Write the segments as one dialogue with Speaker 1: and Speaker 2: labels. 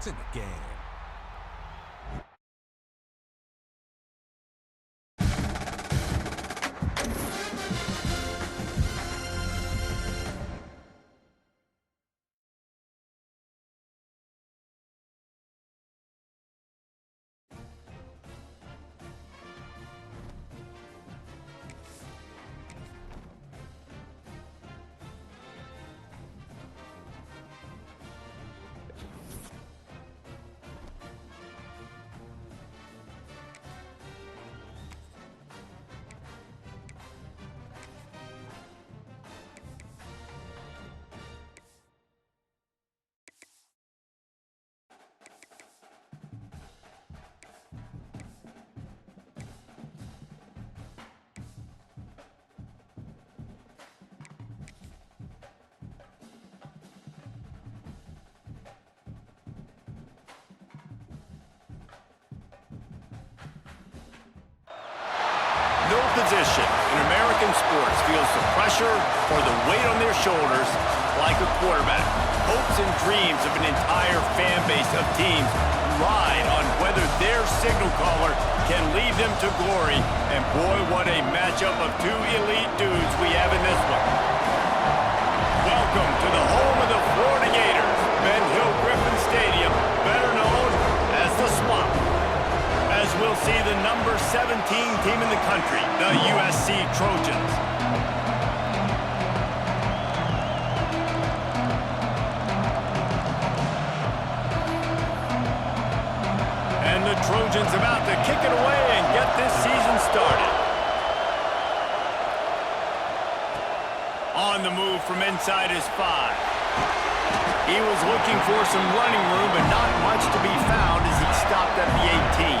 Speaker 1: in the game.
Speaker 2: No position in American sports feels the pressure or the weight on their shoulders like a quarterback. Hopes and dreams of an entire fan base of teams ride on whether their signal caller can lead them to glory. And boy, what a matchup of two elite dudes we have in this one. Welcome to the home of the Florida Gators, Ben Hill Griffin Stadium, better known as the Swamp. As we'll see the number 17 team in the country, the USC Trojans. And the Trojans about to kick it away and get this season started. On the move from inside his 5. He was looking for some running room, but not much to be found as he stopped at the 18.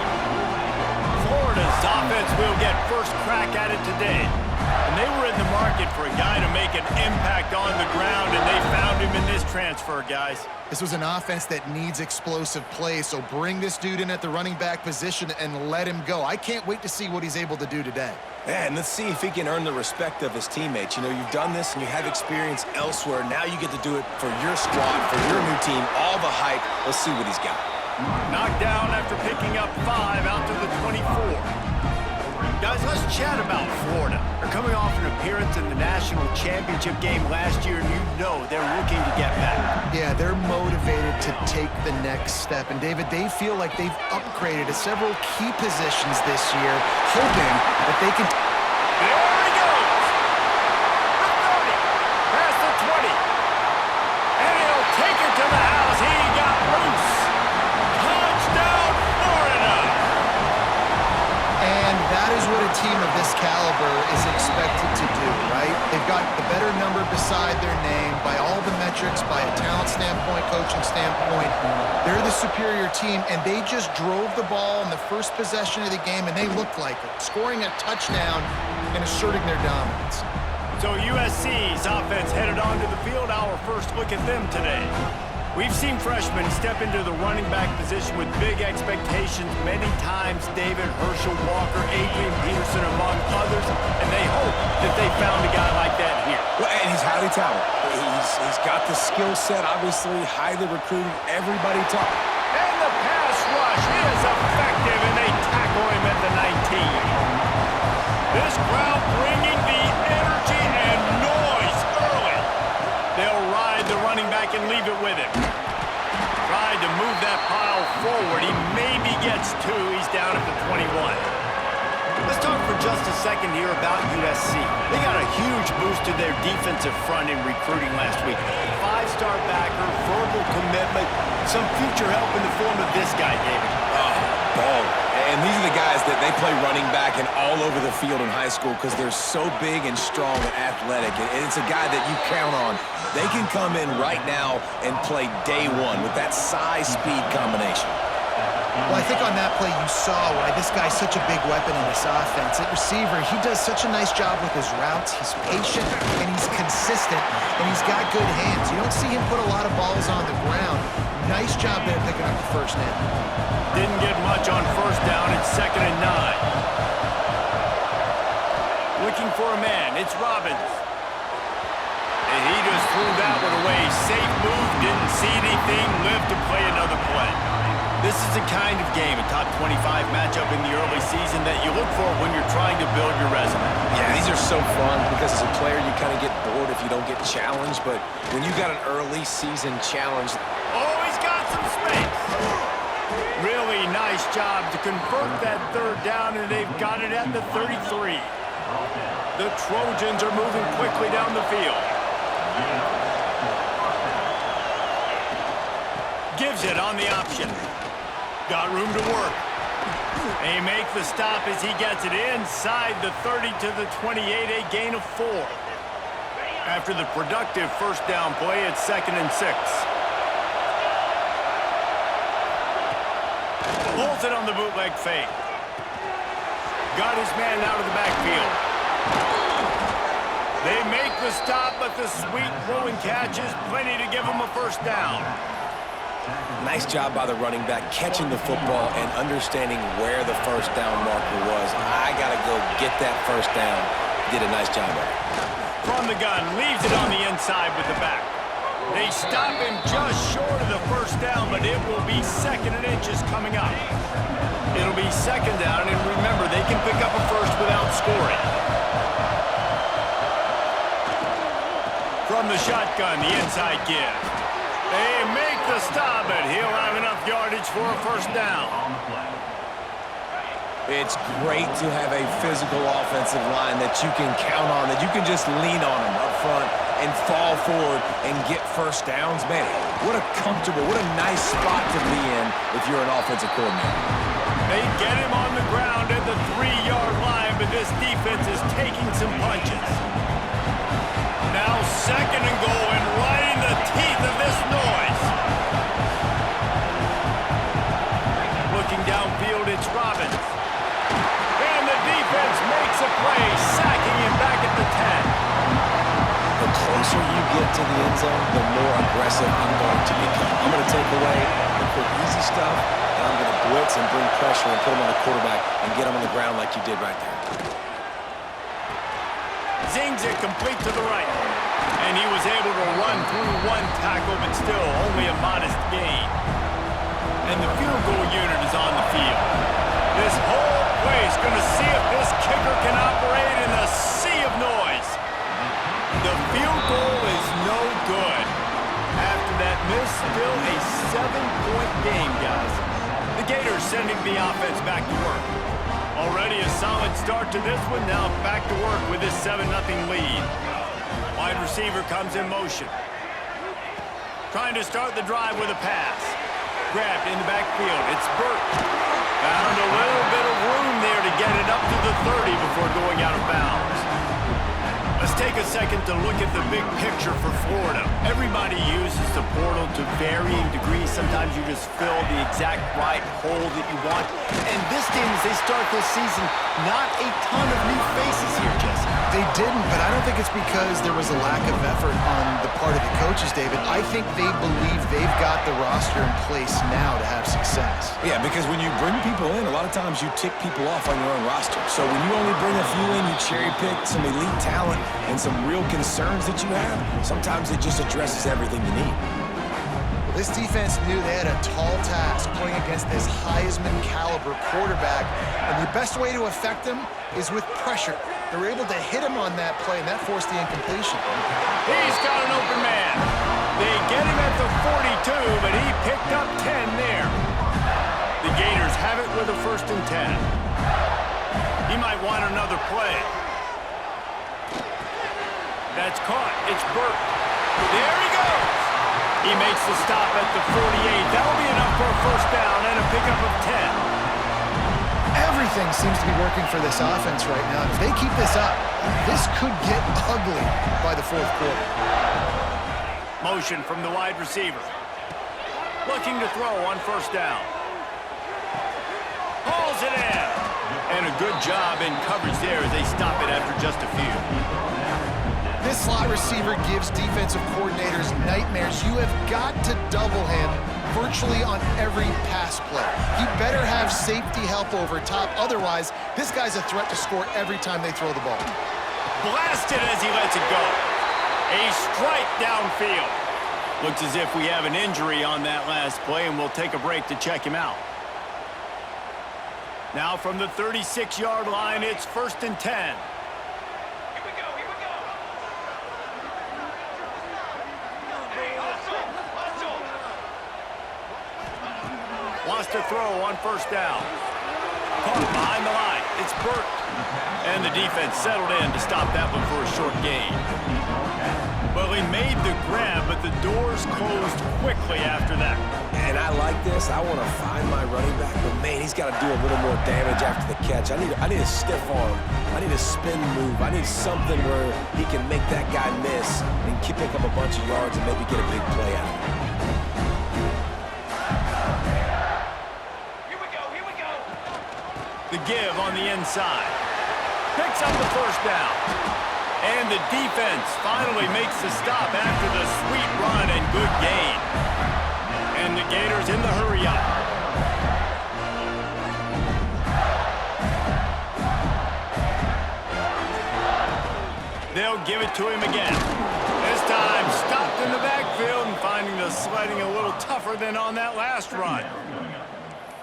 Speaker 2: Florida's offense will get first crack at it today. And they were in the market for a guy to make an impact on the ground, and they found him in this transfer, guys.
Speaker 3: This was an offense that needs explosive play, so bring this dude in at the running back position and let him go. I can't wait to see what he's able to do today.
Speaker 4: Yeah, and let's see if he can earn the respect of his teammates. You know, you've done this and you have experience elsewhere. Now you get to do it for your squad, for your new team, all the hype. Let's see what he's got.
Speaker 2: Knocked down after picking up 5 out to the 24. Guys, let's chat about Florida. They're coming off an appearance in the national championship game last year, and you know they're looking to get back.
Speaker 3: Yeah, they're motivated to take the next step. And, David, they feel like they've upgraded to several key positions this year, hoping that they can...
Speaker 2: There he goes! The 30, past the 20. And he'll take it to the house. He got loose. Touchdown, Florida!
Speaker 3: And that is what a team of this caliber is expected to do, right? They've got the better number beside their name by all the metrics, by a talent standpoint, coaching standpoint. They're the superior team, and they just drove the ball in the first possession of the game, and they looked like it, scoring a touchdown and asserting their dominance.
Speaker 2: So USC's offense headed onto the field. Our first look at them today. We've seen freshmen step into the running back position with big expectations many times. David, Herschel Walker, Adrian Peterson, among others, and they hope that they found a guy like that here.
Speaker 4: Well, and he's highly talented. He's got the skill set, obviously, highly recruited. Everybody talks.
Speaker 2: And the pass rush is effective, and they tackle him at the 19. This crowd bringing the energy and noise early. They'll ride the running back and leave it with him. Tried to move that pile forward. He maybe gets 2. He's down at the 21. Let's talk for just a second here about USC. They got a huge boost to their defensive front in recruiting last week. 5-star backer, verbal commitment, some future help in the form of this guy, David.
Speaker 4: Ball. And these are the guys that they play running back and all over the field in high school because they're so big and strong and athletic. And it's a guy that you count on. They can come in right now and play day one with that size-speed combination.
Speaker 3: Well, I think on that play you saw why this guy's such a big weapon in this offense. At receiver, he does such a nice job with his routes. He's patient, and he's consistent, and he's got good hands. You don't see him put a lot of balls on the ground. Nice job there picking up the first down.
Speaker 2: Didn't get much on first down. It's 2nd and 9. Looking for a man. It's Robbins. And he just threw that one away. Safe move, didn't See anything, live to play another play. This is the kind of game, a top 25 matchup in the early season, that you look for when you're trying to build your resume.
Speaker 4: Yeah, these are so fun because as a player, you kind of get bored if you don't get challenged. But when you got an early season challenge...
Speaker 2: Oh, he's got some space. Really nice job to convert that third down, and they've got it at the 33. The Trojans are moving quickly down the field. Gives it on the option. Got room to work. They make the stop as he gets it inside the 30 to the 28, a gain of 4. After the productive first down play, it's 2nd and 6. Pulls it on the bootleg fake. Got his man out of the backfield. They make the stop, but the sweet throwing catch is plenty to give him a first down.
Speaker 4: Nice job by the running back, catching the football and understanding where the first down marker was. I got to go get that first down. Did a nice job of it.
Speaker 2: From the gun, leaves it on the inside with the back. They stop him just short of the first down, but it will be 2nd and inches coming up. It'll be 2nd down, and remember, they can pick up a first without scoring. From the shotgun, the inside give. They make the stop, but he'll have enough yardage for a first down.
Speaker 4: It's great to have a physical offensive line that you can count on, that you can just lean on them up front and fall forward and get first downs. Man, what a comfortable, what a nice spot to be in if you're an offensive coordinator.
Speaker 2: They get him on the ground at the 3-yard line, but this defense is taking some punches. Now 2nd and goal, and right in the teeth of this noise. Looking downfield, it's Robbins. And the defense makes a play, sacking him back at the 10.
Speaker 4: The closer you get to the end zone, the more aggressive I'm going to become. I'm going to take away the quick, easy stuff, and I'm going to blitz and bring pressure and put him on the quarterback and get him on the ground like you did right there.
Speaker 2: Zings it complete to the right. And he was able to run through one tackle, but still only a modest gain. And the field goal unit is on the field. This whole place going to see if this kicker can operate in a sea of noise. The field goal is no good. After that miss, still a 7-point game, guys. The Gators sending the offense back to work. Already a solid start to this one. Now back to work with this 7-0 lead. Wide receiver comes in motion. Trying to start the drive with a pass. Grabbed in the backfield. It's Burt. Found a little bit of room there to get it up to the 30 before going out of bounds. Let's take a second to look at the big picture for Florida. Everybody uses the portal to varying degrees. Sometimes you just fill the exact right hole that you want. And this team, as they start this season, not a ton of new faces here, Jesse.
Speaker 3: They didn't, but I don't think it's because there was a lack of effort on the part of the coaches, David. I think they believe they've got the roster in place now to have success.
Speaker 4: Yeah, because when you bring people in, a lot of times you tick people off on your own roster. So when you only bring a few in, you cherry pick some elite talent and some real concerns that you have, sometimes it just addresses everything you need.
Speaker 3: This defense knew they had a tall task playing against this Heisman caliber quarterback, and the best way to affect him is with pressure. They were able to hit him on that play, and that forced the incompletion.
Speaker 2: He's got an open man. They get him at the 42, but he picked up 10 there. The Gators have it with a 1st and 10. He might want another play. That's caught. It's Burt. There he goes. He makes the stop at the 48. That'll be enough for a first down and a pickup of 10.
Speaker 3: Everything seems to be working for this offense right now. If they keep this up, this could get ugly by the 4th quarter.
Speaker 2: Motion from the wide receiver. Looking to throw on first down. Hauls it in. And a good job in coverage there as they stop it after just a few.
Speaker 3: This slot receiver gives defensive coordinators nightmares. You have got to double him virtually on every pass play. You better have safety help over top. Otherwise, this guy's a threat to score every time they throw the ball.
Speaker 2: Blasted as he lets it go. A strike downfield. Looks as if we have an injury on that last play, and we'll take a break to check him out. Now from the 36-yard line, it's 1st and 10.
Speaker 1: Here we go, here we go. Hey, hustle.
Speaker 2: Wants to throw on 1st down. Caught behind the line. It's Burt. And the defense settled in to stop that one for a short gain. Well, he made the grab, but the doors closed quickly after that.
Speaker 4: And I like this. I want to find my running back, but man, he's got to do a little more damage after the catch. I need a stiff arm. I need a spin move. I need something where he can make that guy miss and pick up a bunch of yards and maybe get a big play out of it.
Speaker 1: Here we go.
Speaker 2: The give on the inside. Picks up the 1st down. And the defense finally makes the stop after the sweet run and good gain. And the Gators in the hurry up. They'll give it to him again. This time stopped in the backfield and finding the sledding a little tougher than on that last run.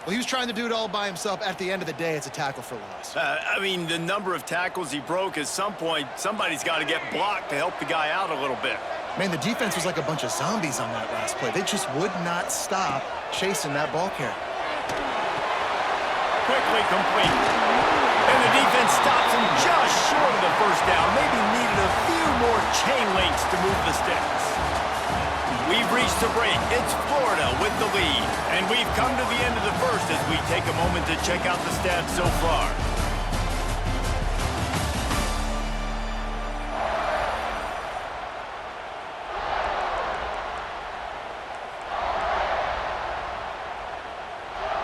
Speaker 3: Well, he was trying to do it all by himself. At the end of the day, it's a tackle for loss.
Speaker 2: I mean, the number of tackles he broke, at some point, somebody's got to get blocked to help the guy out a little bit.
Speaker 3: Man, the defense was like a bunch of zombies on that last play. They just would not stop chasing that ball carrier.
Speaker 2: Quickly complete. And the defense stops him just short of the 1st down. Maybe needed a few more chain links to move the sticks. We've reached the break. It's Florida with the lead. And we've come to the end of the 1st as we take a moment to check out the stats so far.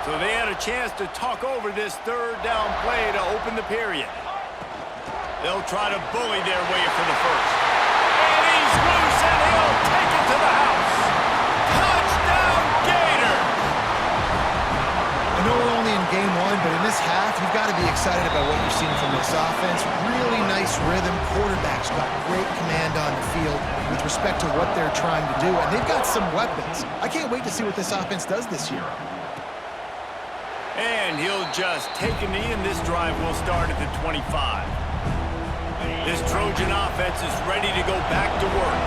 Speaker 2: So they had a chance to talk over this 3rd down play to open the period. They'll try to bully their way for the 1st. And he's loose, and he'll take it to the house. Touchdown, Gators!
Speaker 3: I know we're only in game 1, but in this half, you've got to be excited about what you're seeing from this offense. Really nice rhythm. Quarterback's got great command on the field with respect to what they're trying to do, and they've got some weapons. I can't wait to see what this offense does this year.
Speaker 2: And he'll just take a knee, and this drive will start at the 25. This Trojan offense is ready to go back to work.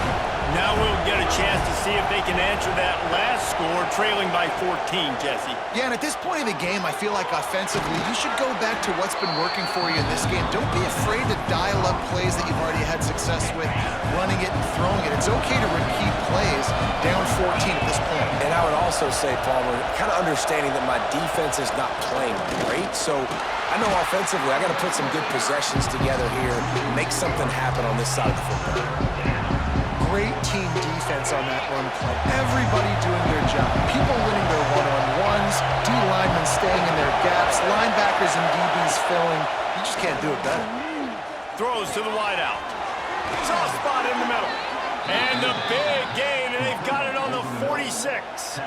Speaker 2: Now we'll get a chance to see if they can answer that last score, trailing by 14, Jesse.
Speaker 3: Yeah, and at this point in the game, I feel like offensively, you should go back to what's been working for you in this game. Don't be afraid to dial up plays that you've already had success with, running it and throwing it. It's okay to repeat plays down 14 at this point.
Speaker 4: And I would also say, Palmer, kind of understanding that my defense is not playing great, so I know offensively I got to put some good possessions together here, make something happen on this side of the football.
Speaker 3: Great team defense on that run play. Everybody doing their job. People winning their one-on-ones, D-linemen staying in their gaps, linebackers and DBs filling. You just can't do it better.
Speaker 2: Throws to the wideout. Soft spot in the middle. And the big gain, and they've got it on the 46.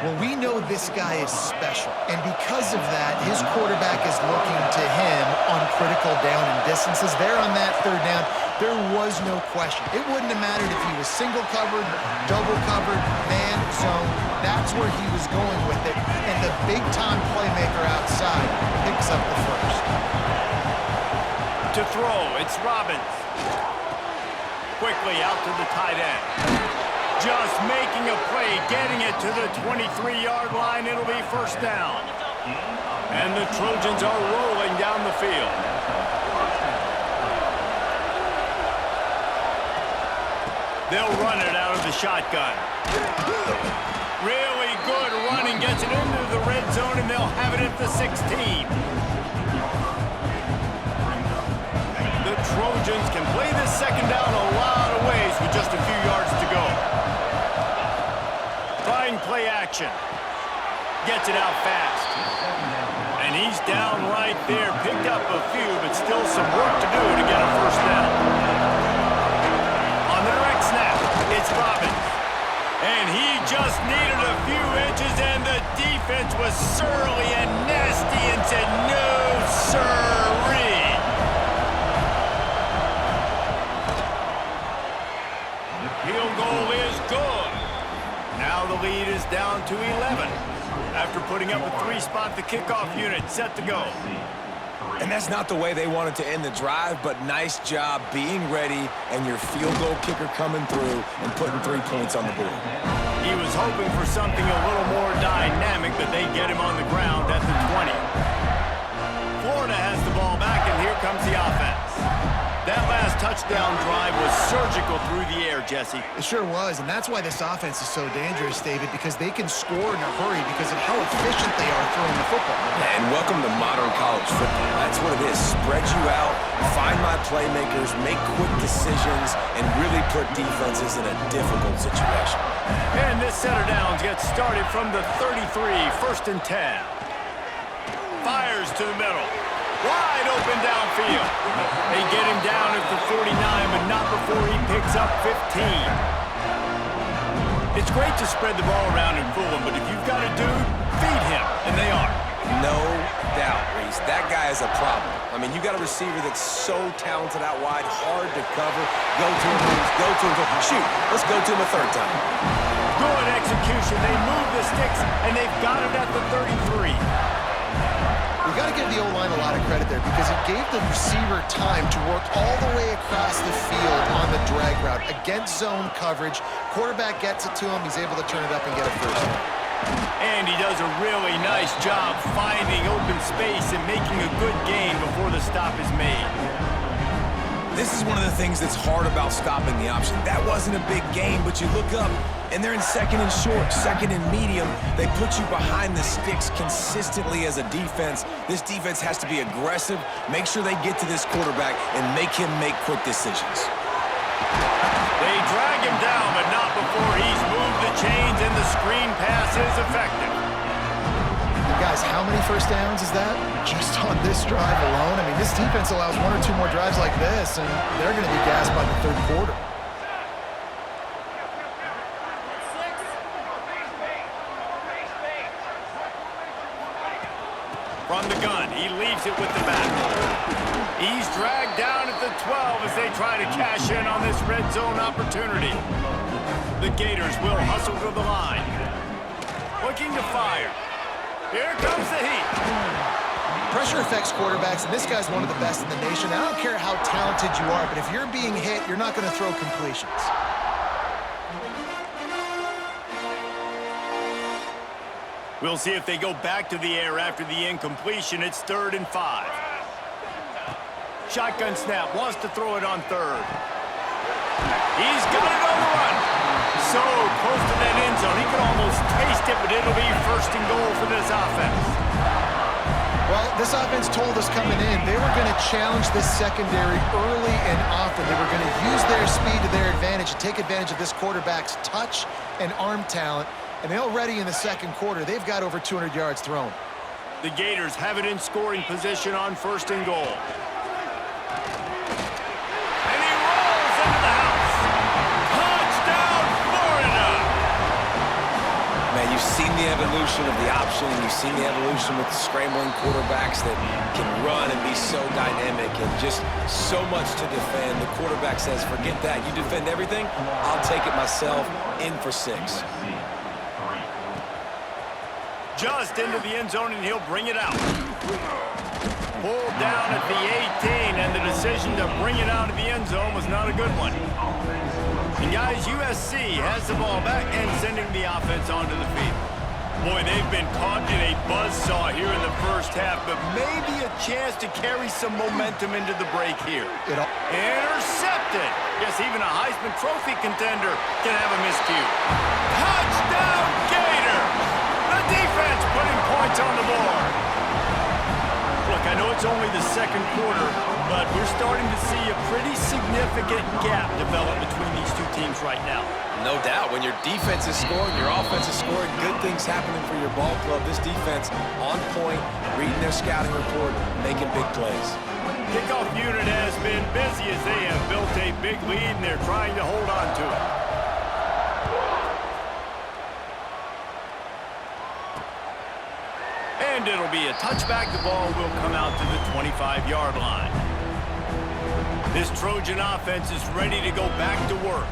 Speaker 3: Well, we know this guy is special, and because of that, his quarterback is looking to him on critical down and distances. There on that 3rd down, there was no question. It wouldn't have mattered if he was single covered, double covered, man, zone. That's where he was going with it, and the big-time playmaker outside picks up the 1st.
Speaker 2: To throw, it's Robbins. Quickly out to the tight end. Just making a play, getting it to the 23-yard line. It'll be 1st down. And the Trojans are rolling down the field. They'll run it out of the shotgun. Really good running, gets it into the red zone, and they'll have it at the 16. The Trojans can play this 2nd down a lot of ways with just a few yards to go. Trying play action. Gets it out fast. And he's down right there. Picked up a few, but still some work to do to get a 1st down. On the direct snap, it's Robbins. And he just needed a few inches, and the defense was surly and nasty and said, no, sirree. Field goal is Good. Now the lead is down to 11. After putting up a 3-spot, the kickoff unit set to go.
Speaker 4: And that's not the way they wanted to end the drive, but nice job being ready and your field goal kicker coming through and putting 3 points on the board.
Speaker 2: He was hoping for something a little more dynamic, but they get him on the ground at the 20. Florida has the ball back, and here comes the offense. That last touchdown drive was surgical through the air, Jesse.
Speaker 3: It sure was, and that's why this offense is so dangerous, David, because they can score in a hurry because of how efficient they are throwing the football.
Speaker 4: And welcome to modern college football. That's what it is. Spread you out, find my playmakers, make quick decisions, and really put defenses in a difficult situation.
Speaker 2: And this set of downs gets started from the 33, 1st and 10. Fires to the middle. Wide open downfield. They get him down at the 49, but not before he picks up 15. It's great to spread the ball around and fool him, but if you've got a dude, feed him, and they are.
Speaker 4: No doubt, Reese. That guy is a problem. I mean, you got a receiver that's so talented out wide, hard to cover. Go to him, Reese. Go to him. Shoot. Let's go to him a third time.
Speaker 2: Good execution. They move the sticks, and they've got it at the 33.
Speaker 3: We got to give the O-line a lot of credit there because it gave the receiver time to work all the way across the field on the drag route against zone coverage. Quarterback gets it to him. He's able to turn it up and get a first down.
Speaker 2: And he does a really nice job finding open space and making a good gain before the stop is made.
Speaker 4: This is one of the things that's hard about stopping the option. That wasn't a big gain, but you look up, and they're in 2nd and short, 2nd and medium. They put you behind the sticks consistently as a defense. This defense has to be aggressive, make sure they get to this quarterback, and make him make quick decisions.
Speaker 2: They drag him down, but not before he's moved the chains, and the screen pass is effective.
Speaker 3: Guys, how many first downs is that? Just on this drive alone? I mean, this defense allows 1 or 2 more drives like this, and they're going to be gassed by the 3rd quarter.
Speaker 2: From the gun, he leaves it with the back. He's dragged down at the 12 as they try to cash in on this red zone opportunity. The Gators will hustle to the line. Looking to fire. Here comes the heat.
Speaker 3: Pressure affects quarterbacks, and this guy's one of the best in the nation. I don't care how talented you are, but if you're being hit, you're not going to throw completions.
Speaker 2: We'll see if they go back to the air after the incompletion. It's 3rd and 5. Shotgun snap, wants to throw it on 3rd. He's got it on the run. So close to that end zone. He could almost taste it, but it'll be 1st and goal for this offense.
Speaker 3: Well, this offense told us coming in they were going to challenge this secondary early and often. They were going to use their speed to their advantage and take advantage of this quarterback's touch and arm talent. And already in the 2nd quarter, they've got over 200 yards thrown.
Speaker 2: The Gators have it in scoring position on 1st and goal.
Speaker 4: You've seen the evolution of the option, and you've seen the evolution with the scrambling quarterbacks that can run and be so dynamic and just so much to defend. The quarterback says, forget that. You defend everything, I'll take it myself. In for 6.
Speaker 2: Just into the end zone, and he'll bring it out. Pulled down at the 18, and the decision to bring it out of the end zone was not a good one. And guys, USC has the ball back and sending the offense onto the field. Boy, they've been caught in a buzzsaw here in the 1st half, but maybe a chance to carry some momentum into the break here. Intercepted. Yes, even a Heisman Trophy contender can have a miscue. Touchdown, Gators! The defense putting points on the board. Look, I know it's only the 2nd quarter, but we're starting to see a pretty significant gap develop between these 2 teams right now.
Speaker 4: No doubt. When your defense is scoring, your offense is scoring, good things happening for your ball club. This defense on point, reading their scouting report, making big plays.
Speaker 2: Kickoff unit has been busy as they have built a big lead, and they're trying to hold on to it. And it'll be a touchback. The ball will come out to the 25-yard line. This Trojan offense is ready to go back to work.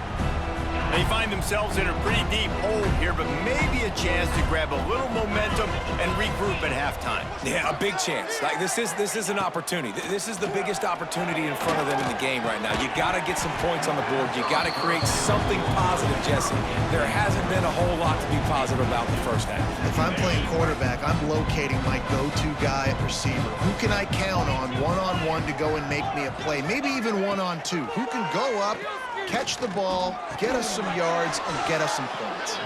Speaker 2: They find themselves in a pretty deep hole here, but maybe a chance to grab a little momentum and regroup at halftime.
Speaker 4: Yeah, a big chance. Like this is an opportunity. This is the biggest opportunity in front of them in the game right now. You got to get some points on the board. You got to create something positive, Jesse. There hasn't been a whole lot to be positive about in the first half.
Speaker 3: If I'm playing quarterback, I'm locating my go-to guy at receiver. Who can I count on one-on-one to go and make me a play? Maybe even one-on-two. Who can go up, catch the ball, get us some yards, and get us some points?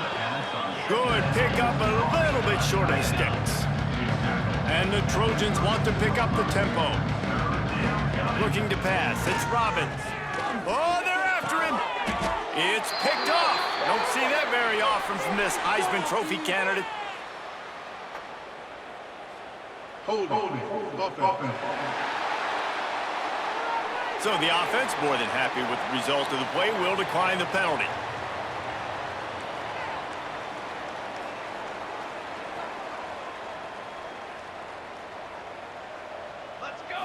Speaker 2: Good pick up a little bit short of the sticks. And the Trojans want to pick up the tempo. Looking to pass. It's Robbins. Oh, they're after him. It's picked off. Don't see that very often from this Heisman Trophy candidate.
Speaker 5: Offense.
Speaker 2: So the offense, more than happy with the result of the play, will decline the penalty.
Speaker 1: Let's go.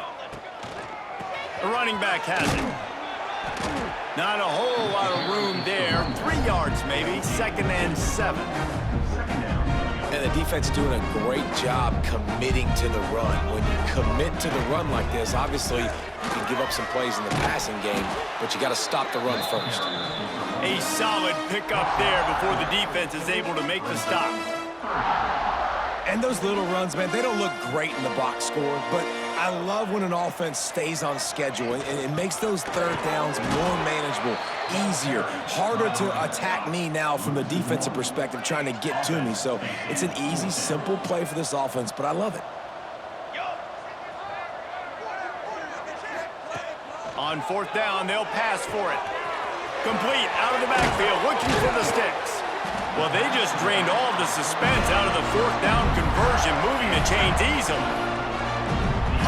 Speaker 2: The running back has it. Not a whole lot of room there. 3 yards maybe, 2nd and 7.
Speaker 4: And the defense doing a great job committing to the run. When you commit to the run like this, obviously you can give up some plays in the passing game, but you got to stop the run first.
Speaker 2: A solid pickup there before the defense is able to make the stop.
Speaker 4: And those little runs, man, they don't look great in the box score, but I love when an offense stays on schedule and it makes those third downs more manageable, easier, harder to attack me now from the defensive perspective trying to get to me. So it's an easy, simple play for this offense, but I love it.
Speaker 2: On 4th down, they'll pass for it. Complete out of the backfield, looking for the sticks. Well, they just drained all of the suspense out of the 4th down conversion, moving the chains easily.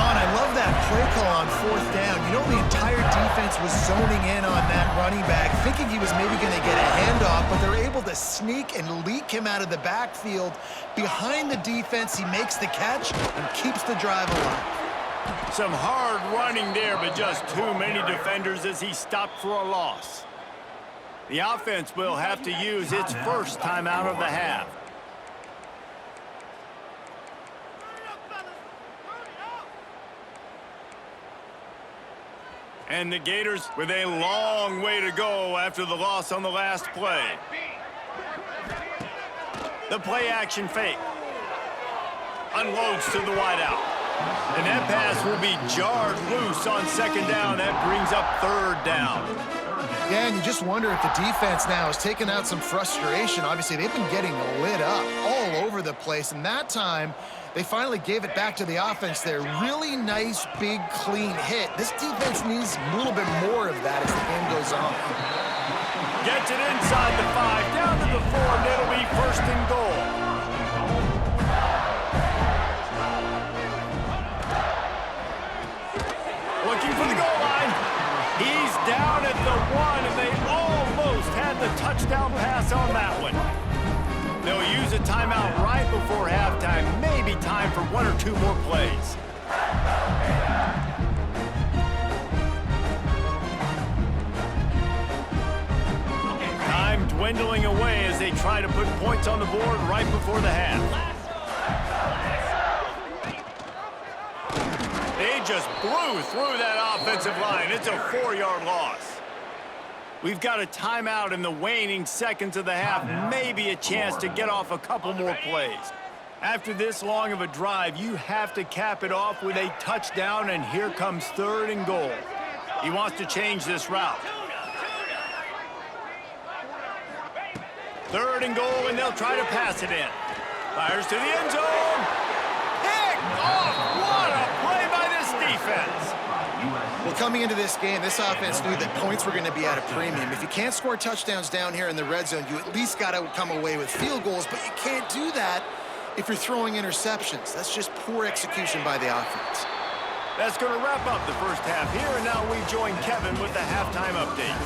Speaker 3: I love that play call on 4th down. You know, the entire defense was zoning in on that running back, thinking he was maybe going to get a handoff, but they're able to sneak and leak him out of the backfield. Behind the defense, he makes the catch and keeps the drive alive.
Speaker 2: Some hard running there, but just too many defenders as he stopped for a loss. The offense will have to use its first timeout of the half. And the Gators with a long way to go after the loss on the last play. The play action fake. Unloads to the wideout. And that pass will be jarred loose on 2nd down. That brings up 3rd down.
Speaker 3: Yeah, and you just wonder if the defense now is taking out some frustration. Obviously, they've been getting lit up all over the place, and that time they finally gave it back to the offense there. Really nice, big, clean hit. This defense needs a little bit more of that as the game goes on.
Speaker 2: Gets it inside the 5, down to the 4, and it'll be 1st and goal. Looking for the goal line. He's down at the 1, and they almost had the touchdown pass on that one. They'll use a timeout right before halftime. Maybe time for 1 or 2 more plays. Time dwindling away as they try to put points on the board right before the half. They just blew through that offensive line. It's a 4-yard loss. We've got a timeout in the waning seconds of the half. Maybe a chance to get off a couple more plays. After this long of a drive, you have to cap it off with a touchdown, and here comes 3rd and goal. He wants to change this route. 3rd and goal, and they'll try to pass it in. Fires to the end zone. Picked off. What a play by this defense.
Speaker 3: Well, coming into this game, this offense knew that points were going to be at a premium. If you can't score touchdowns down here in the red zone, you at least got to come away with field goals, but you can't do that if you're throwing interceptions. That's just poor execution by the offense.
Speaker 2: That's going to wrap up the first half here, and now we join Kevin with the halftime update.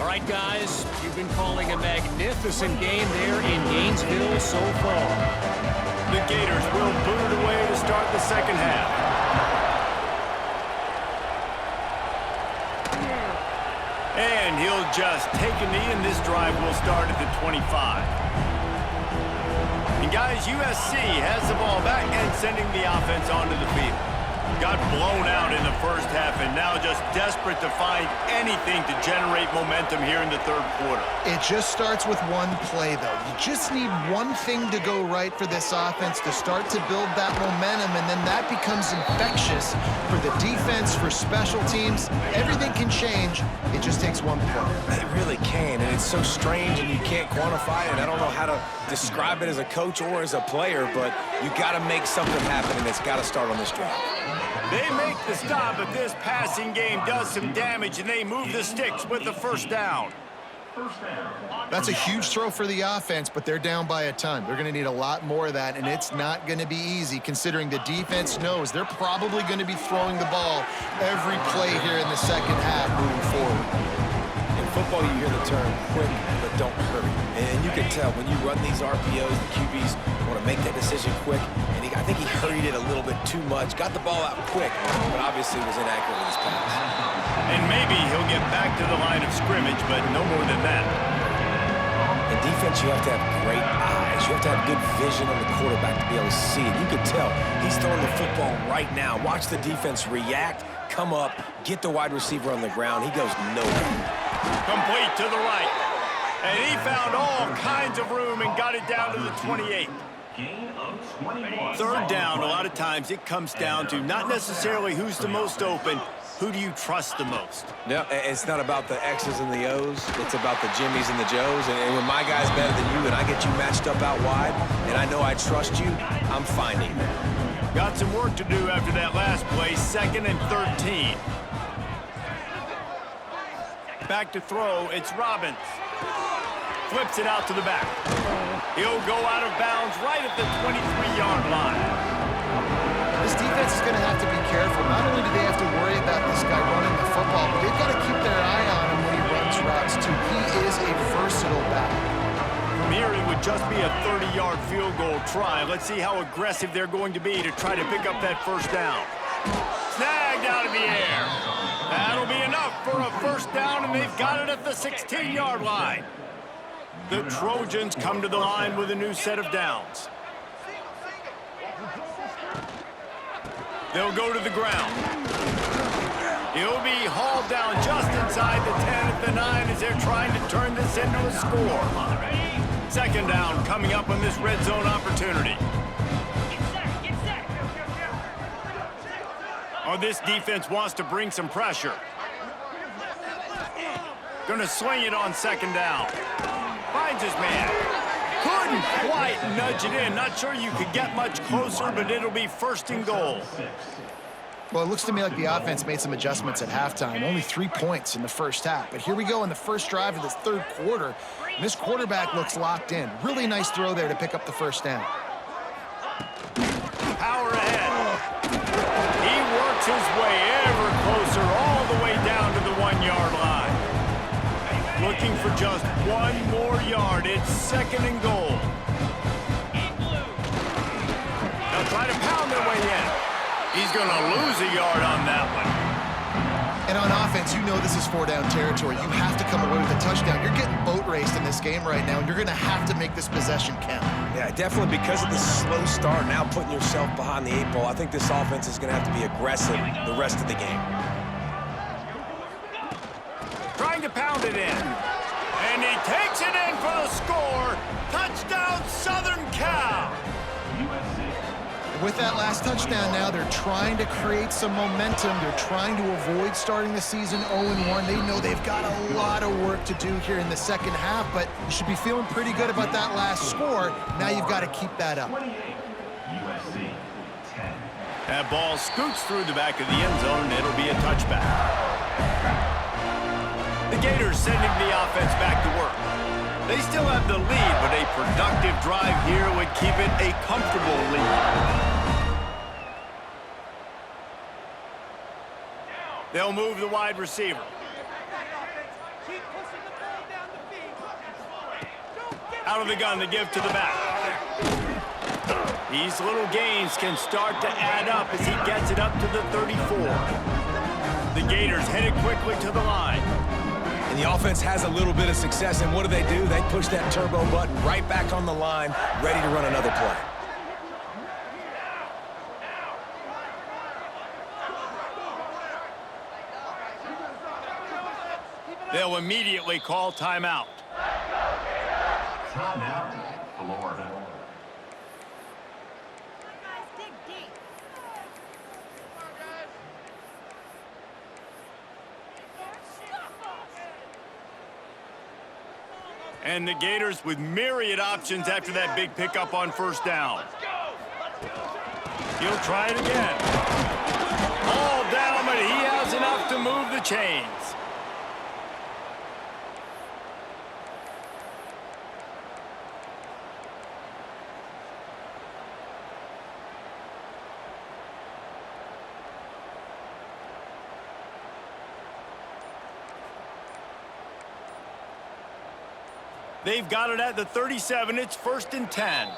Speaker 6: All right, guys, you've been calling a magnificent game there in Gainesville so far.
Speaker 2: The Gators will boot it away to start the second half. And he'll just take a knee, and this drive will start at the 25. And guys, USC has the ball back and sending the offense onto the field. Got blown out in the first half and now just desperate to find anything to generate momentum here in the third quarter.
Speaker 3: It just starts with one play, though. You just need one thing to go right for this offense to start to build that momentum, and then that becomes infectious for the defense, for special teams. Everything can change. It just takes one play.
Speaker 4: It really can, and it's so strange, and you can't quantify it. I don't know how to describe it as a coach or as a player, but you got to make something happen, and it's got to start on this drive.
Speaker 2: They make the stop, but this passing game does some damage, and they move the sticks with the first down.
Speaker 3: That's a huge throw for the offense, but they're down by a ton. They're going to need a lot more of that, and it's not going to be easy considering the defense knows they're probably going to be throwing the ball every play here in the second half moving forward.
Speaker 4: In football, you hear the term quick, but don't hurry. And you can tell when you run these RPOs, the QBs want to make that decision quick. And I think he hurried it a little bit too much. Got the ball out quick, but obviously was inaccurate with his pass.
Speaker 2: And maybe he'll get back to the line of scrimmage, but no more than that.
Speaker 4: In defense, you have to have great eyes. You have to have good vision on the quarterback to be able to see it. You can tell he's throwing the football right now. Watch the defense react, come up, get the wide receiver on the ground. He goes nowhere.
Speaker 2: Complete to the right. And he found all kinds of room and got it down to the 28. Third down, a lot of times it comes down to not necessarily who's the most open, who do you trust the most?
Speaker 4: No, it's not about the X's and the O's. It's about the Jimmys and the Joes. And when my guy's better than you and I get you matched up out wide and I know I trust you, I'm finding you.
Speaker 2: Got some work to do after that last play, 2nd and 13. Back to throw, it's Robbins. Flips it out to the back. He'll go out of bounds right at the 23-yard line.
Speaker 3: This defense is going to have to be careful. Not only do they have to worry about this guy running the football, but they've got to keep their eye on him when he runs routes, too. He is a versatile back.
Speaker 2: From here, it would just be a 30-yard field goal try. Let's see how aggressive they're going to be to try to pick up that first down. Snagged out of the air. That'll be enough for a first down, and they've got it at the 16-yard line. The Trojans come to the line with a new set of downs. They'll go to the ground. He'll be hauled down just inside the 10 at the 9 as they're trying to turn this into a score. Second down coming up on this red zone opportunity. Oh, this defense wants to bring some pressure. Going to swing it on second down. Finds his man. Couldn't quite nudge it in. Not sure you could get much closer, but it'll be 1st and goal.
Speaker 3: Well, it looks to me like the offense made some adjustments at halftime. Only 3 points in the first half. But here we go in the first drive of this third quarter. And this quarterback looks locked in. Really nice throw there to pick up the first down.
Speaker 2: Power ahead. He works his way ever closer all the way down to the 1-yard line. Looking for just one more yard. It's 2nd and goal. They'll try to pound their way in. He's going to lose a yard on that one.
Speaker 3: And on offense, you know this is 4-down territory. You have to come away with a touchdown. You're getting boat raced in this game right now, and you're going to have to make this possession count.
Speaker 4: Yeah, definitely because of the slow start, now putting yourself behind the 8 ball, I think this offense is going to have to be aggressive the rest of the game.
Speaker 2: Trying to pound it in. And he takes it in for the score. Touchdown, Southern Cal.
Speaker 3: With that last touchdown now, they're trying to create some momentum. They're trying to avoid starting the season 0-1. They know they've got a lot of work to do here in the second half, but you should be feeling pretty good about that last score. Now you've got to keep that up.
Speaker 2: That ball scoots through the back of the end zone, and it'll be a touchback. The Gators sending the offense back to work. They still have the lead, but a productive drive here would keep it a comfortable lead. They'll move the wide receiver. Out of the gun to give to the back. These little gains can start to add up as he gets it up to the 34. The Gators headed quickly to the line.
Speaker 4: And And the offense has a little bit of success, and what do? They push that turbo button right back on the line, ready to run another play.
Speaker 2: They'll immediately call timeout.
Speaker 5: Timeout, Florida.
Speaker 2: And the Gators with myriad options after that big pickup on first down. He'll try it again. All down, but he has enough to move the chains. They've got it at the 37. It's 1st and 10.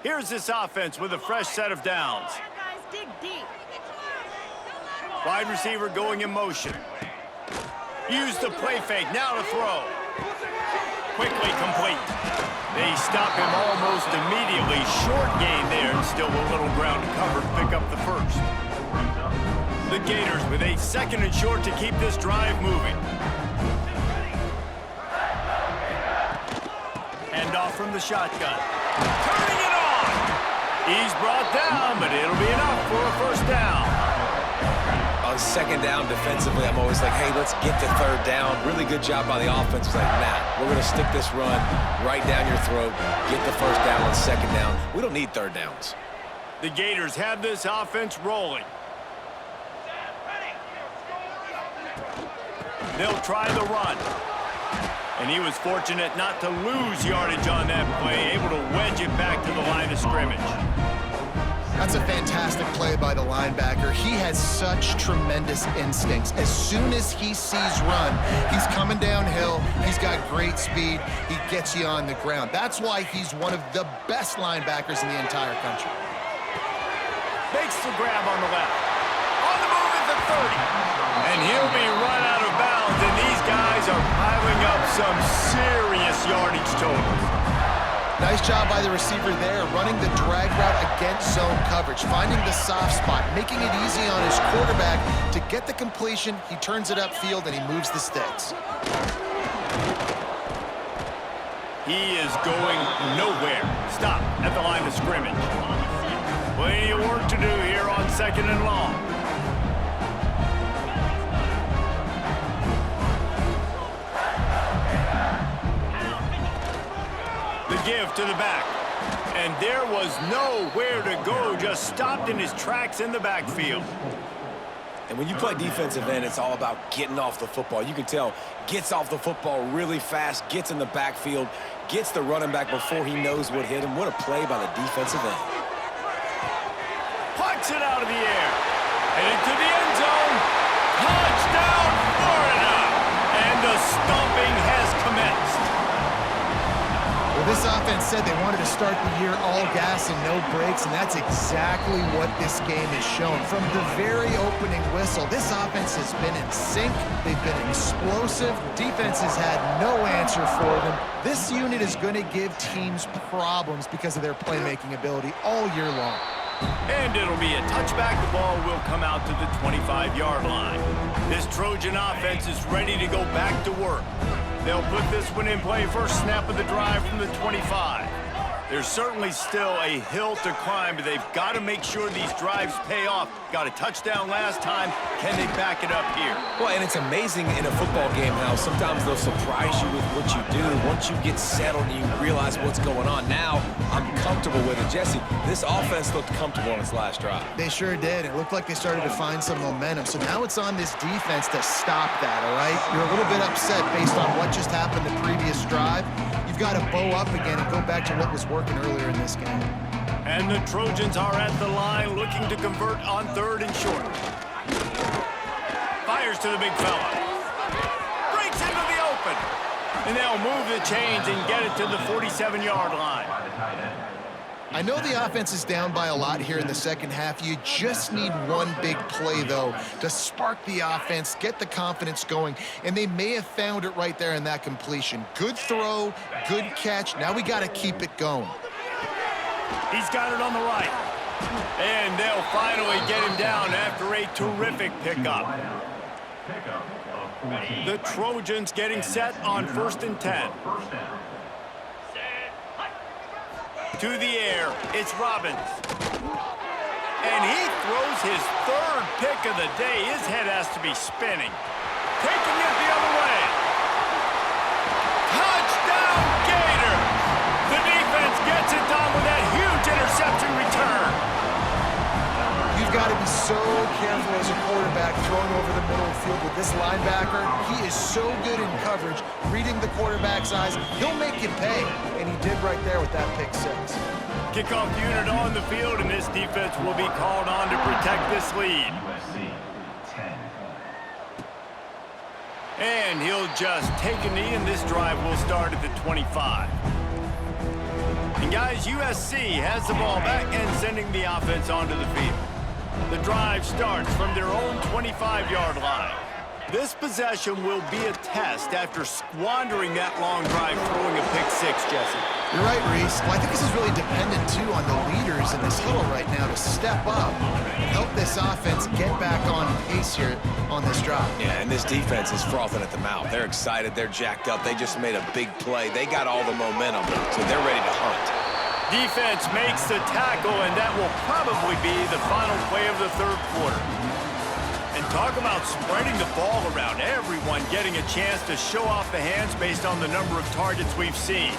Speaker 2: Here's this offense with a fresh set of downs. Wide receiver going in motion. Use the play fake, now to throw. Quickly complete. They stop him almost immediately. Short gain there, and still a little ground to cover to pick up the first. The Gators with a 2nd and short to keep this drive moving. Hand off from the shotgun. Turning it on! He's brought down, but it'll be enough for a first down.
Speaker 4: On 2nd down defensively, I'm always like, hey, let's get to 3rd down. Really good job by the offense. It's like, nah, we're going to stick this run right down your throat, get the first down on 2nd down. We don't need 3rd downs.
Speaker 2: The Gators have this offense rolling. They'll try the run. And he was fortunate not to lose yardage on that play, able to wedge it back to the line of scrimmage.
Speaker 3: That's a fantastic play by the linebacker. He has such tremendous instincts. As soon as he sees run, he's coming downhill. He's got great speed. He gets you on the ground. That's why he's one of the best linebackers in the entire country.
Speaker 2: Makes the grab on the left. On the move at the 30. And he'll be run out of bounds, and these guys are piling up some serious yardage totals.
Speaker 3: Nice job by the receiver there, running the drag route against zone coverage, finding the soft spot, making it easy on his quarterback to get the completion. He turns it upfield, and he moves the sticks.
Speaker 2: He is going nowhere. Stop at the line of scrimmage. Plenty of work to do here on 2nd and long. The give to the back. And there was nowhere to go, just stopped in his tracks in the backfield.
Speaker 4: And when you play defensive end, it's all about getting off the football. You can tell, gets off the football really fast, gets in the backfield, gets the running back before he knows what hit him. What a play by the defensive end.
Speaker 2: Puts it out of the air. Headed to the end zone. Touchdown, Florida! And the stomping has commenced.
Speaker 3: Well, this offense said they wanted to start the year all gas and no brakes, and that's exactly what this game has shown. From the very opening whistle, this offense has been in sync. They've been explosive. Defense has had no answer for them. This unit is going to give teams problems because of their playmaking ability all year long.
Speaker 2: And it'll be a touchback. The ball will come out to the 25-yard line. This Trojan offense is ready to go back to work. They'll put this one in play first snap of the drive from the 25. There's certainly still a hill to climb, but they've got to make sure these drives pay off. Got a touchdown last time. Can they back it up here?
Speaker 4: Well, and it's amazing in a football game how sometimes they'll surprise you with what you do. Once you get settled and you realize what's going on, now I'm comfortable with it. Jesse, this offense looked comfortable on its last drive.
Speaker 3: They sure did. It looked like they started to find some momentum. So now it's on this defense to stop that, all right? You're a little bit upset based on what just happened the previous drive. You've got to bow up again and go back to what was working earlier in this game.
Speaker 2: And the Trojans are at the line looking to convert on 3rd and short. Fires to the big fella. Breaks into the open. And they'll move the chains and get it to the 47-yard line.
Speaker 3: I know the offense is down by a lot here in the second half. You just need one big play, though, to spark the offense, get the confidence going, and they may have found it right there in that completion. Good throw, good catch. Now we got to keep it going.
Speaker 2: He's got it on the right. And they'll finally get him down after a terrific pickup. The Trojans getting set on 1st and 10. To the air, it's Robbins. And he throws his 3rd pick of the day. His head has to be spinning. Taking it the other way. Touchdown, Gators! The defense gets it done with that huge interception return.
Speaker 3: You've got to be so careful as a quarterback throwing over the middle of the field with this linebacker. He is so good in coverage, reading the quarterback's eyes. He'll make you pay, and he did right there with that pick 6.
Speaker 2: Kickoff unit on the field, and this defense will be called on to protect this lead. And he'll just take a knee, and this drive will start at the 25. And guys, USC has the ball back and sending the offense onto the field. The drive starts from their own 25-yard line. This possession will be a test after squandering that long drive throwing a pick 6, Jesse.
Speaker 3: You're right, Reese. Well, I think this is really dependent, too, on the leaders in this huddle right now to step up and help this offense get back on pace here on this drive.
Speaker 4: Yeah, and this defense is frothing at the mouth. They're excited. They're jacked up. They just made a big play. They got all the momentum, so they're ready to hunt.
Speaker 2: Defense makes the tackle, and that will probably be the final play of the 3rd quarter. And talk about spreading the ball around. Everyone getting a chance to show off the hands based on the number of targets we've seen.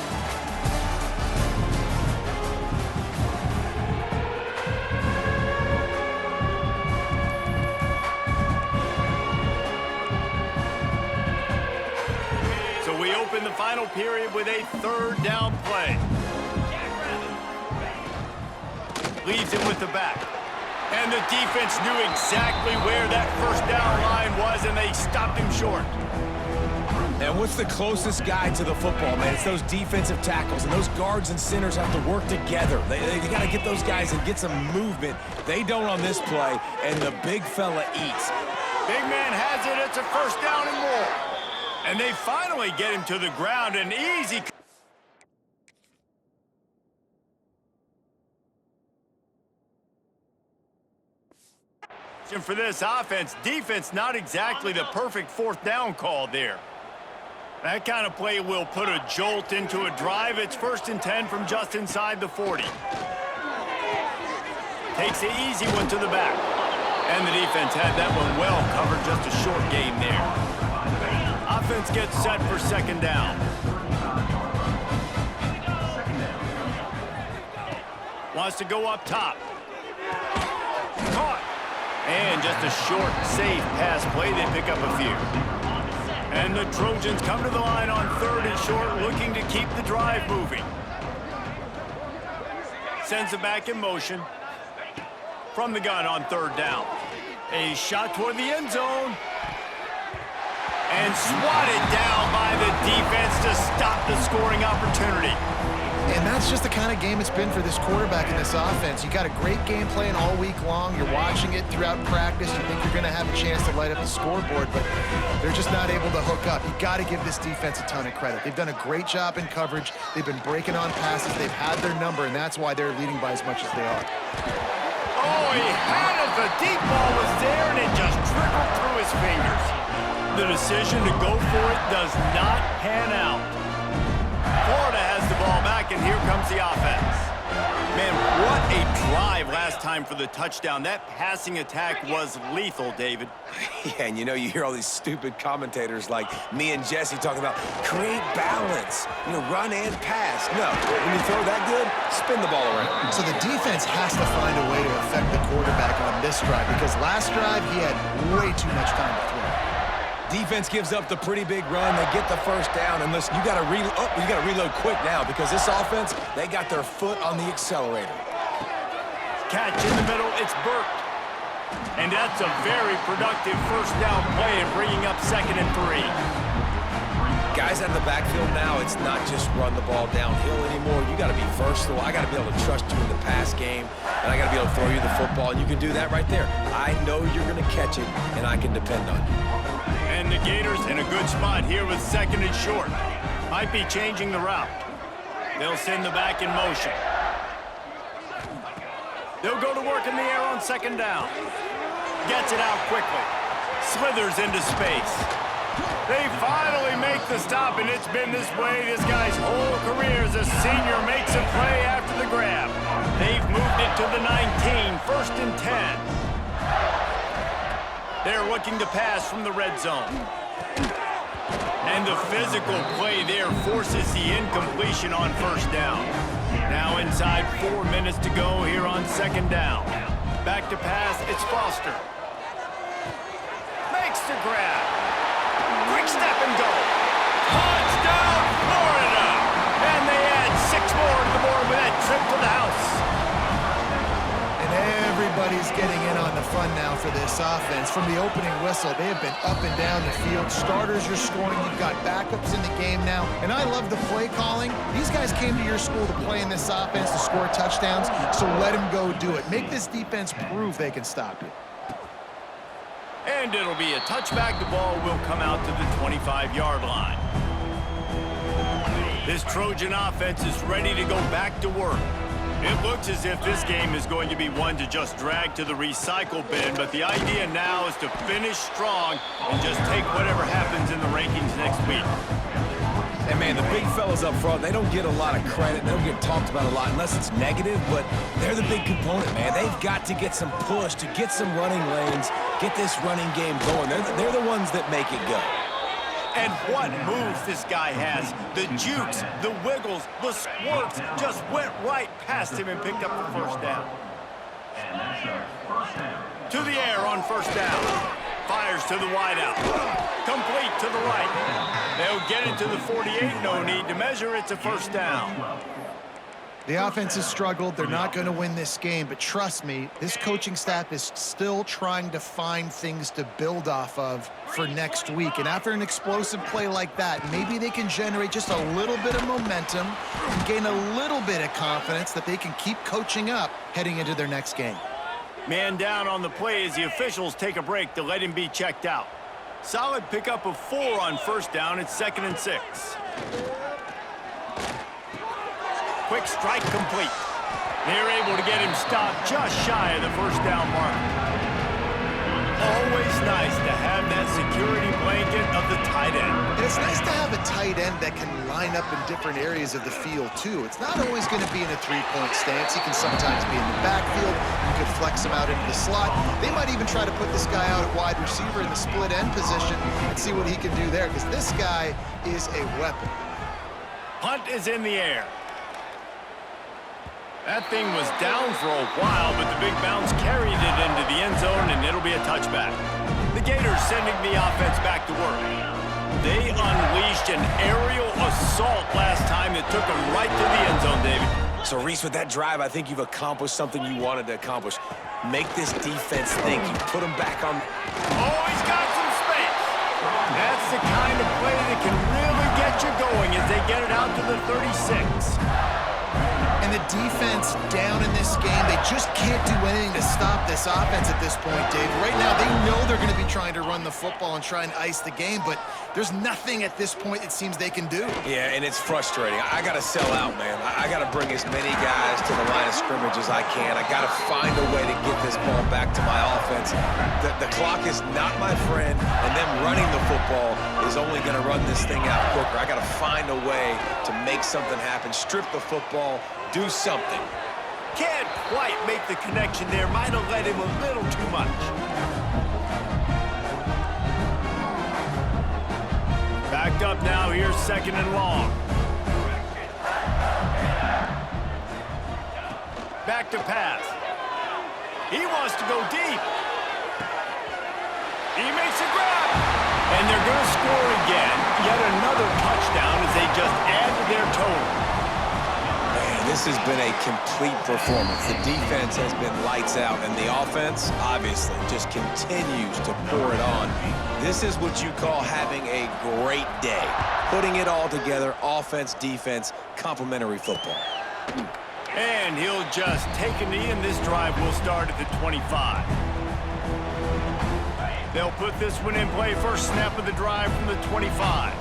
Speaker 2: So we open the final period with a 3rd down play. Leaves him with the back. And the defense knew exactly where that 1st down line was, and they stopped him short.
Speaker 4: And what's the closest guy to the football, man? It's those defensive tackles, and those guards and centers have to work together. They got to get those guys and get some movement. They don't on this play, and the big fella eats.
Speaker 2: Big man has it. It's a 1st down and more. And they finally get him to the ground. An easy... for this offense. Defense not exactly the perfect 4th down call there. That kind of play will put a jolt into a drive. It's 1st and 10 from just inside the 40. Takes the easy one to the back. And the defense had that one well covered. Just a short game there. Offense gets set for 2nd down. Wants to go up top. Caught. And just a short, safe pass play. They pick up a few. And the Trojans come to the line on 3rd and short, looking to keep the drive moving. Sends it back in motion. From the gun on 3rd down. A shot toward the end zone. And swatted down by the defense to stop the scoring opportunity.
Speaker 3: And that's just the kind of game it's been for this quarterback in this offense. You got a great game plan all week long. You're watching it throughout practice. You think you're going to have a chance to light up the scoreboard, but they're just not able to hook up. You got to give this defense a ton of credit. They've done a great job in coverage. They've been breaking on passes. They've had their number, and that's why they're leading by as much as they are.
Speaker 2: Oh, he had it. The deep ball was there, and it just trickled through his fingers. The decision to go for it does not pan out. Florida has the ball back, and here comes the offense. Man, what a drive last time for the touchdown. That passing attack was lethal, David.
Speaker 4: Yeah, and you know, you hear all these stupid commentators like me and Jesse talking about create balance, you know, run and pass. No, when you throw that good, spin the ball around.
Speaker 3: So the defense has to find a way to affect the quarterback on this drive, because last drive he had way too much time to throw.
Speaker 4: Defense gives up the pretty big run. They get the 1st down, and listen, you got to reload quick now, because this offense, they got their foot on the accelerator.
Speaker 2: Catch in the middle, it's Burt. And that's a very productive 1st down play and bringing up 2nd and 3.
Speaker 4: Guys out of the backfield now, it's not just run the ball downhill anymore. You got to be versatile. I got to be able to trust you in the pass game, and I got to be able to throw you the football, and you can do that right there. I know you're going to catch it, and I can depend on you.
Speaker 2: And the Gators in a good spot here with second and short. Might be changing the route. They'll send the back in motion. They'll go to work in the air on second down. Gets it out quickly. Slithers into space. They finally make the stop, and it's been this way this guy's whole career as a senior makes a play after the grab. They've moved it to the 19, first and 10. They're looking to pass from the red zone. And the physical play there forces the incompletion on first down. Now inside 4 minutes to go here on second down. Back to pass, it's Foster. Makes the grab. Quick step and go. Touchdown, Florida! And they add 6 more to the board with that trip to the house.
Speaker 3: And everybody's getting in on the fun now for this offense. From the opening whistle, they have been up and down the field. Starters are scoring. You've got backups in the game now. And I love the play calling. These guys came to your school to play in this offense to score touchdowns, so let them go do it. Make this defense prove they can stop you.
Speaker 2: And it'll be a touchback. The ball will come out to the 25-yard line. This Trojan offense is ready to go back to work. It looks as if this game is going to be one to just drag to the recycle bin, but the idea now is to finish strong and just take whatever happens in the rankings next week.
Speaker 4: And, man, the big fellas up front, they don't get a lot of credit. They don't get talked about a lot unless it's negative, but they're the big component, man. They've got to get some push, to get some running lanes, get this running game going. They're the ones that make it go.
Speaker 2: And what moves this guy has. The jukes, the wiggles, the squirts just went right past him and picked up the first down. To the air on first down. Fires to the wideout. Complete to the right. They'll get it to the 48. No need to measure. It's a first down.
Speaker 3: The offense has struggled. They're not going to win this game, but trust me, this coaching staff is still trying to find things to build off of for next week. And after an explosive play like that, maybe they can generate just a little bit of momentum and gain a little bit of confidence that they can keep coaching up heading into their next game.
Speaker 2: Man down on the play as the officials take a break to let him be checked out. Solid pickup of 4 on first down. It's 2nd and 6. Quick strike complete. They're able to get him stopped just shy of the first down mark. Always nice to have that security blanket of the tight end.
Speaker 3: And it's nice to have a tight end that can line up in different areas of the field, too. It's not always going to be in a three-point stance. He can sometimes be in the backfield. You could flex him out into the slot. They might even try to put this guy out at wide receiver in the split end position and see what he can do there, because this guy is a weapon.
Speaker 2: Punt is in the air. That thing was down for a while, but the big bounce carried it into the end zone, and it'll be a touchback. The Gators sending the offense back to work. They unleashed an aerial assault last time that took them right to the end zone, David.
Speaker 4: So, Reese, with that drive, I think you've accomplished something you wanted to accomplish. Make this defense think. You put them back on.
Speaker 2: Oh, he's got some space. That's the kind of play that can really get you going as they get it out to the 36.
Speaker 3: And the defense down in this game, they just can't do anything to stop this offense at this point, Dave. Right now, they know they're going to be trying to run the football and try and ice the game, but there's nothing at this point it seems they can do.
Speaker 4: Yeah, and it's frustrating. I got to sell out, man. I got to bring as many guys to the line of scrimmage as I can. I got to find a way to get this ball back to my offense. The clock is not my friend, and them running the football is only going to run this thing out quicker. I got to find a way to make something happen, strip the football, do something.
Speaker 2: Can't quite make the connection there. Might have led him a little too much. Backed up now. Here's 2nd and long. Back to pass. He wants to go deep. He makes a grab. And they're going to score again. Yet another touchdown as they just add to their total.
Speaker 4: This has been a complete performance. The defense has been lights out, and the offense, obviously, just continues to pour it on. This is what you call having a great day. putting it all together, offense, defense, complementary football.
Speaker 2: And he'll just take a knee, and this drive will start at the 25. They'll put this one in play. First snap of the drive from the 25.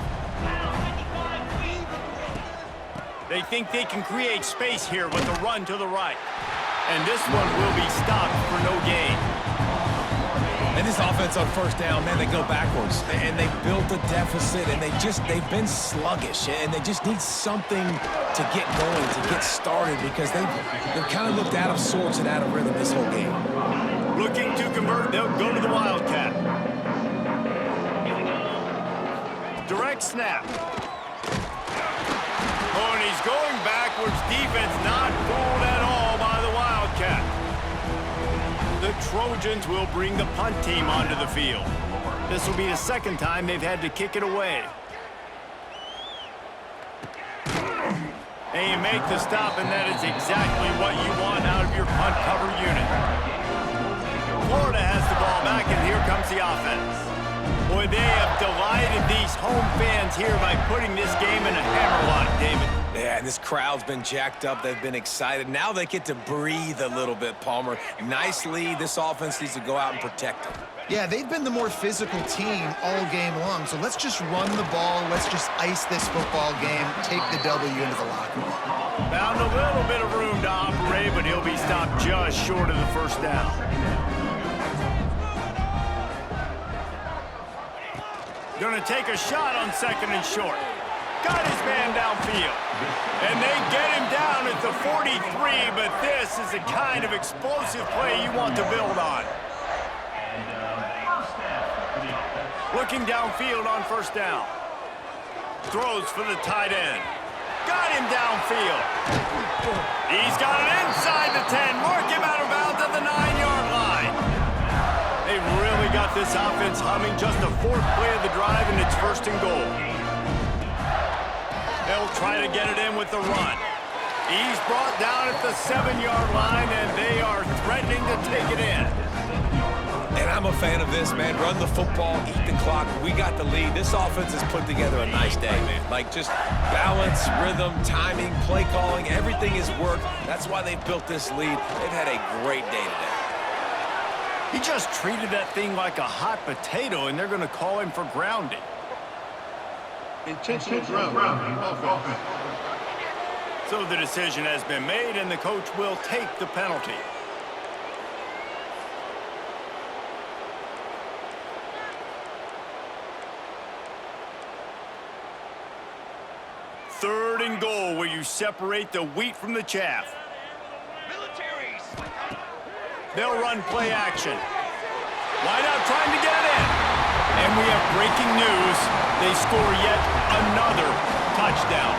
Speaker 2: They think they can create space here with a run to the right. And this one will be stopped for no gain.
Speaker 4: And this offense on first down, man, they go backwards. And they built a deficit, and they've been sluggish. And they just need something to get going, to get started, because they've kind of looked out of sorts and out of rhythm this whole game.
Speaker 2: Looking to convert, they'll go to the Wildcat. Direct snap. Oh, and he's going backwards. Defense not fooled at all by the Wildcat. The Trojans will bring the punt team onto the field. This will be the second time they've had to kick it away. And you make the stop, and that is exactly what you want out of your punt cover unit. Florida has the ball back, and here comes the offense. Boy, they have delighted these home fans here by putting this game in a hammerlock, David.
Speaker 4: Yeah, and this crowd's been jacked up. They've been excited. Now they get to breathe a little bit, Palmer. Nice lead. This offense needs to go out and protect them.
Speaker 3: Yeah, they've been the more physical team all game long, so let's just run the ball. Let's just ice this football game, take the W into the locker room.
Speaker 2: Found a little bit of room to operate, but he'll be stopped just short of the first down. Gonna take a shot on second and short. Got his man downfield. And they get him down at the 43, but this is the kind of explosive play you want to build on. Looking downfield on first down. Throws for the tight end. Got him downfield. He's got it inside the 10. Mark him out of bounds at the 9-yard line. They've really got this offense humming. Just the fourth play of the drive, and it's first and goal. They'll try to get it in with the run. He's brought down at the 7-yard line, and they are threatening to take it in.
Speaker 4: And I'm a fan of this, man. Run the football, eat the clock. We got the lead. This offense has put together a nice day, man. Like, just balance, rhythm, timing, play calling, everything has worked. That's why they've built this lead. They've had a great day today.
Speaker 2: He just treated that thing like a hot potato, and they're going to call him for grounding.
Speaker 5: Intentional grounding.
Speaker 2: So the decision has been made, and the coach will take the penalty. Third and goal, where you separate the wheat from the chaff.
Speaker 1: Militaries.
Speaker 2: They'll run play action. Wide out trying to get it in. And we have breaking news. They score yet another touchdown.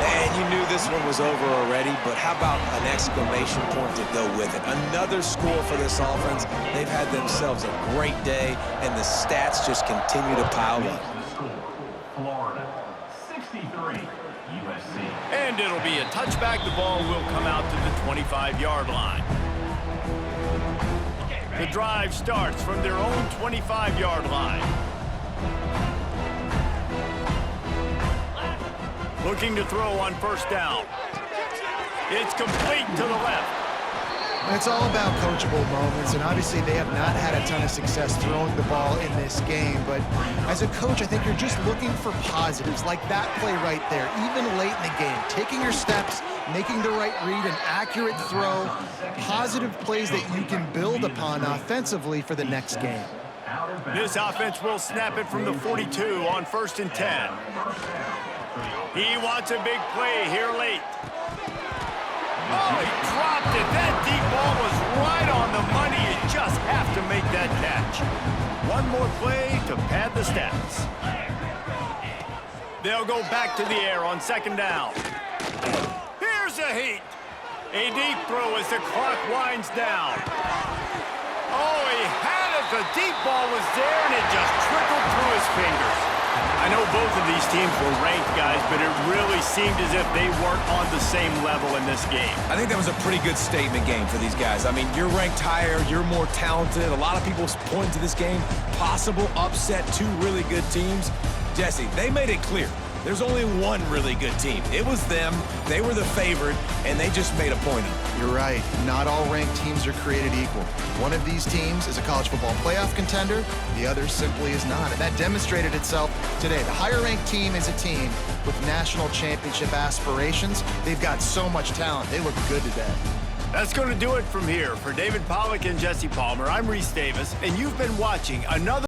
Speaker 4: And you knew this one was over already, but how about an exclamation point to go with it? Another score for this offense. They've had themselves a great day, and the stats just continue to pile up.
Speaker 5: Florida, 63, USC.
Speaker 2: And it'll be a touchback. The ball will come out to the 25-yard line. The drive starts from their own 25-yard line. Looking to throw on first down. It's complete to the left.
Speaker 3: It's all about coachable moments, and obviously they have not had a ton of success throwing the ball in this game, but as a coach, I think you're just looking for positives, like that play right there, even late in the game. Taking your steps, making the right read, an accurate throw, positive plays that you can build upon offensively for the next game.
Speaker 2: This offense will snap it from the 42 on first and 10. He wants a big play here late. Oh, he dropped it. That deep ball was right on the money. You just have to make that catch. One more play to pad the stats. They'll go back to the air on second down. Here's a heat. A deep throw as the clock winds down. Oh, he had it. The deep ball was there, and it just trickled through his fingers. I know both of these teams were ranked, guys, but it really seemed as if they weren't on the same level in this game.
Speaker 4: I think that was a pretty good statement game for these guys. I mean, you're ranked higher, you're more talented. A lot of people point to this game, possible upset, two really good teams. Jesse, they made it clear. There's only one really good team. It was them. They were the favorite, and they just made a point of it.
Speaker 3: You're right. Not all ranked teams are created equal. One of these teams is a college football playoff contender. The other simply is not. And that demonstrated itself today. The higher-ranked team is a team with national championship aspirations. They've got so much talent. They look good today.
Speaker 2: That's going to do it from here. For David Pollack and Jesse Palmer, I'm Reese Davis, and you've been watching another